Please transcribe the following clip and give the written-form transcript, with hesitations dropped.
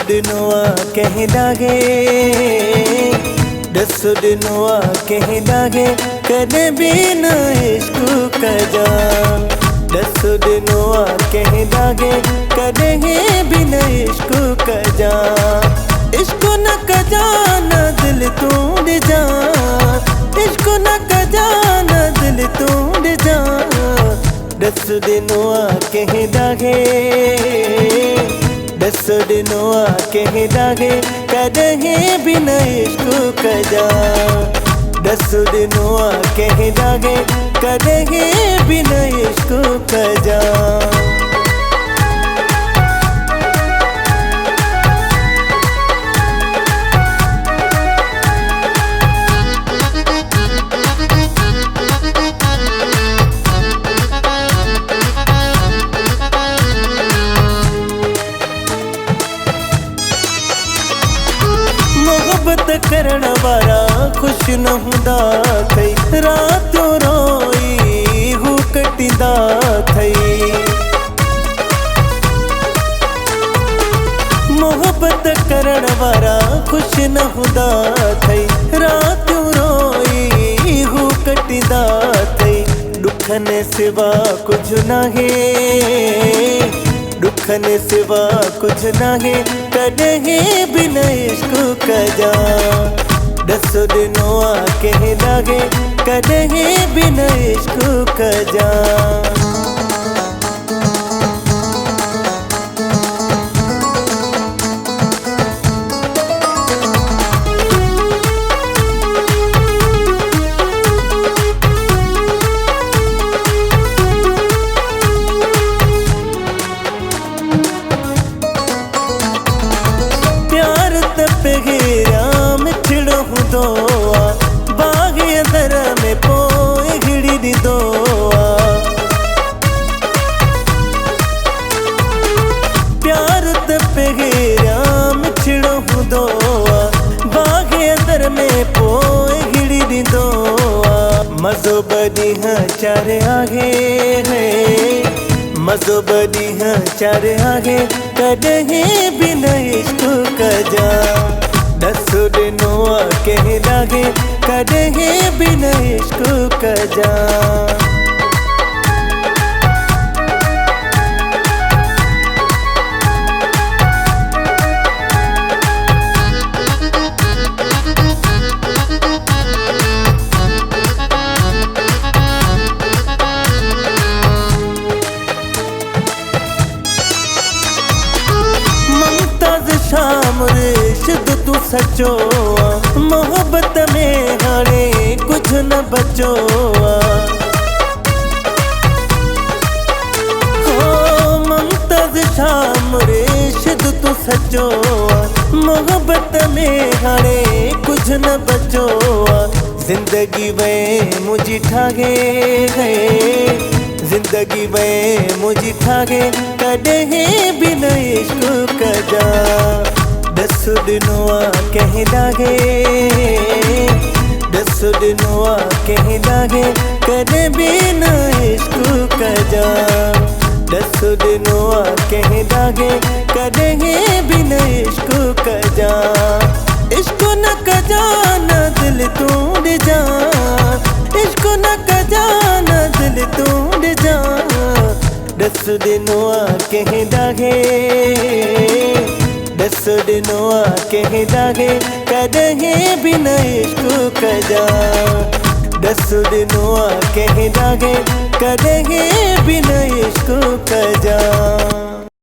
डसुडनुआ कह लागे डसुडनुआ कह लागे कदे भी न इश्क कजा डसुडनुआ कह लागे कदे भी न इश्क कजा इश्क न कजा न दिल तोड़ जा इश्क न कजा न दिल तोड़ जा डसुडनुआ कह लागे डसुडनुआ कह लागे कदे भी न इश्क कजा डसुडनुआ कह लागे कदे भी न इश्क कजा मोहब्बत करण वारा खुश न हुंदा थई रातों रोई हू कटिंदा थई मोहब्बत करण वारा खुश न हुंदा थई रातों रोई हू कटिंदा थई दुखन सिवा कुछ नाहे दुखन सिवा कुछ नाहे कदे भी न इश्क कजा डसुडनुआ कह लागे कदे भी न इश्क कजा बाग अंदर में पोए घिड़ी दी दोआ प्यार तपे घेराम छिड़ो दोआ बाग अंदर में पोए घिड़ी दी दोआ मजो बदी हाँ चार आगे है मजो बदी हाँ चार आगे कदे भी न इश्क कजा डसुडनुआ कह लागे कदे भी न इश्क कजा शाम रेशद तू सचो मोहब्बत में हाणे कुछ न बचो हो मुमताज शाम रेशद तू सचो मोहब्बत में हाणे कुछ न बचो जिंदगी वे मुझी ठागे गए जिंदगी वे मुझी ठागे कदे भी न इश्क कजा डसुडनुआ कह लागे डसुडनुआ कह लागे कदे भी न इश्क कजा डसुडनुआ कह लागे कदे भी न इश्क कजा इश्क न कजा न दिल तोड़ जा इश्क न कजा न दिल तोड़ जा डसुडनुआ कह लागे डसुडनुआ कह लागे कदे भी न इश्क कजा डसुडनुआ कह लागे कदे भी न इश्क कजा।